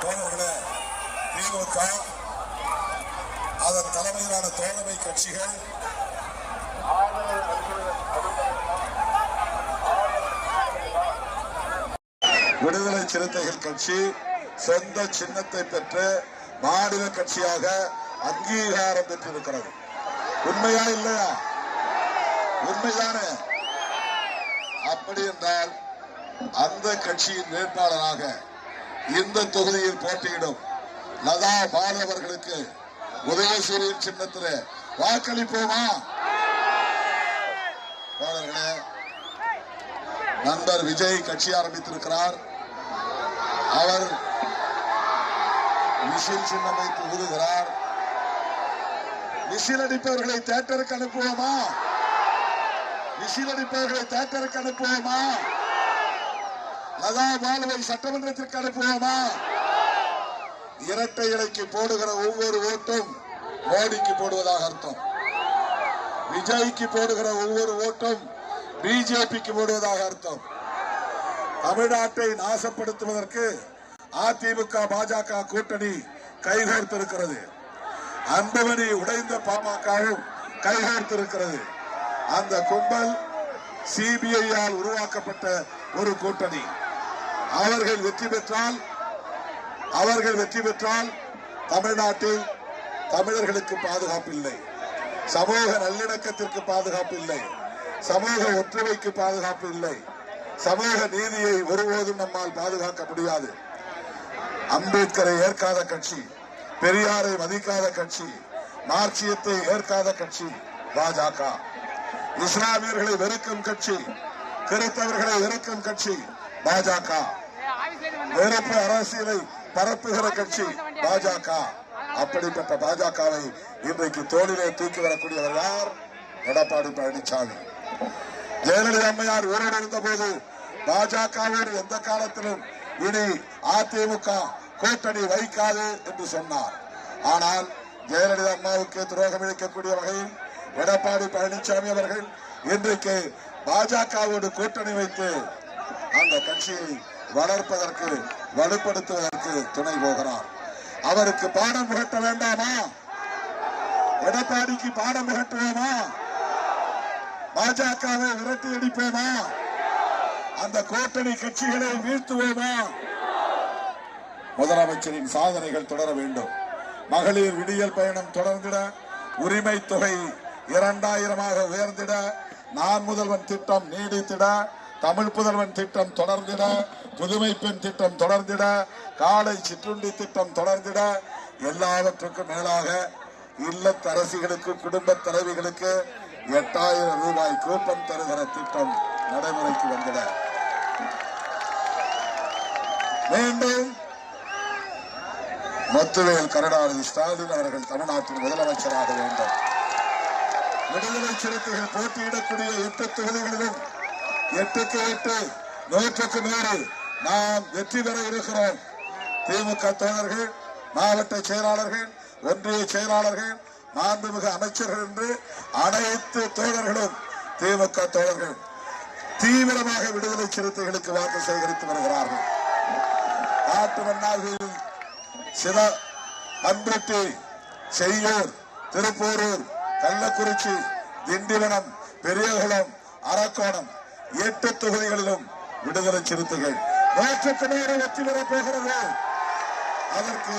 தோழர்களே, திமுக அதன் தலைமையிலான தோழமை கட்சிகள் விடுதலை சிறுத்தைகள் கட்சி சொந்த சின்னத்தை பெற்று மாநில கட்சியாக அங்கீகாரம் பெற்றிருக்கிறது. உண்மையா இல்லையா? உண்மைதானே? அப்படி என்றால் அந்த கட்சியின் வேட்பாளராக இந்த தொகுதியில் போட்டியிடும் லதா பால் அவர்களுக்கு உதயசூரியன் சின்னத்தில் வாக்களிப்போமா? நண்பர் விஜய் கட்சி ஆரம்பித்திருக்கிறார். அவர் விசில் சின்னம் வைத்து ஊதுகிறார். விசில் அடிப்பவர்களை தியேட்டருக்கு அனுப்புவோமா? விசில் அடிப்பவர்களை தியேட்டருக்கு அனுப்புவோமா? லதா பாலுவை சட்டமன்றத்திற்கு அனுப்புவோமா? இரட்டை இலைக்கு போடுகிற ஒவ்வொரு ஓட்டும் மோடிக்கு போடுவதாக அர்த்தம். விஜய்க்கு போடுகிற ஒவ்வொரு ஓட்டும் பிஜேபிக்கு போடுவதாக அர்த்தம். தமிழ்நாட்டை நாசப்படுத்துவதற்கு அதிமுக பாஜக கூட்டணி கைகோர்த்திருக்கிறது. அன்புமணி உடைந்த பாமகவும் கைகோர்த்திருக்கிறது. அந்த கும்பல் சிபிஐயால் உருவாக்கப்பட்ட ஒரு கூட்டணி. அவர்கள் வெற்றி பெற்றால் தமிழ்நாட்டில் தமிழர்களுக்கு பாதுகாப்பு இல்லை, சமூக நல்லிணக்கத்திற்கு பாதுகாப்பு இல்லை, சமூக ஒற்றுமைக்கு பாதுகாப்பு இல்லை, சமூக நீதியை ஒருபோதும் நம்மால் பாதுகாக்க முடியாது. அம்பேத்கரை ஏற்காத கட்சி, பெரியாரை மதிக்காத கட்சி, மார்க்சியத்தை ஏற்காத கட்சி பாஜக. இஸ்லாமியர்களை வெறுக்கும் கட்சி, கிறிஸ்தவர்களை வெறுக்கும் கட்சி பாஜக. வெறுப்பு அரசியலை பரப்புகிற கட்சி பாஜக. அப்படிப்பட்ட பாஜகவை இன்றைக்கு தோளிலே தூக்கி வரக்கூடியவர் யார்? எடப்பாடி பழனிசாமி. ஜெயலலிதா அம்மையார் உயிரோடு இருந்த போது பாஜகவோடு எந்த காலத்திலும் இனி அதிமுக கூட்டணி வைக்காது என்று சொன்னார். ஆனால் ஜெயலலிதா அம்மாவுக்கு துரோகம் இழைக்கக்கூடிய வகையில் எடப்பாடி பழனிசாமி அவர்கள் இன்றைக்கு பாஜகவோடு கூட்டணி வைத்து அந்த கட்சியை வளர்ப்பதற்கு வலுப்படுத்துவதற்கு துணை போகிறார். அவருக்கு பாடம் புகட்ட வேண்டாமா? எடப்பாடிக்கு பாடம் புகட்டுவோமா? பாஜகவை விரட்டி அடிப்போமா? அந்த கூட்டணி கட்சிகளை வீழ்த்துவோமா? முதலமைச்சரின் சாதனைகள் தொடர வேண்டும். மகளிர் விடியல் பயணம் தொடர்ந்திட, உரிமை தொகை 2000 உயர்ந்திட, நான் முதல்வன் திட்டம் நீடித்திட, தமிழ் புதல்வன் திட்டம் தொடர்ந்திட, புதுமை பெண் திட்டம் தொடர்ந்திட, காலை சிற்றுண்டி திட்டம் தொடர்ந்திட, எல்லாவற்றுக்கும் மேலாக இல்லத்தரசிகளுக்கு, குடும்ப தலைவிகளுக்கு 8000 ரூபாய் கூப்பன் தருகிற திட்டம் நடைமுறைக்கு வந்திட மீண்டும் முத்துவேல் கருணாநிதி ஸ்டாலின் அவர்கள் தமிழ்நாட்டின் முதலமைச்சராக வேண்டும். விடுதலை சிறுத்தைகள் போட்டியிடக்கூடிய 8 தொகுதிகளிலும் 8க்கு 8 100க்கு 100 நாம் வெற்றி பெற இருக்கிறோம். திமுக தோழர்கள், மாவட்ட செயலாளர்கள், ஒன்றிய செயலாளர்கள், மாண்புமிகு அமைச்சர்கள் என்று அனைத்து தோழர்களும் திமுக தோழர்கள் தீவிரமாக விடுதலை சிறுத்தைகளுக்கு வாக்கு சேகரித்து வருகிறார்கள். காட்டு மன்னார்களில் சில பண்ருட்டி, செய்யூர், திருப்பூரூர், கள்ளக்குறிச்சி, திண்டிவனம், பெரியகுளம், அரக்கோணம் 8 தொகுதிகளிலும் விடுதலை சிறுத்தைகள் 100க்கு 100 வெற்றி பெறப் போகிறது. அதற்கு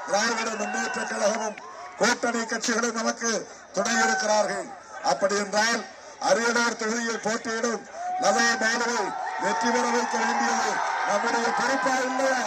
திராவிட முன்னேற்ற கழகமும் கூட்டணி கட்சிகளும் நமக்கு துணை இருக்கிறார்கள். அப்படி என்றால் அரியலூர் தொகுதியில் போட்டியிடும் லதா பாலுவை வெற்றி பெற வைக்க வேண்டியது நம்முடைய பொறுப்பா இல்லையா?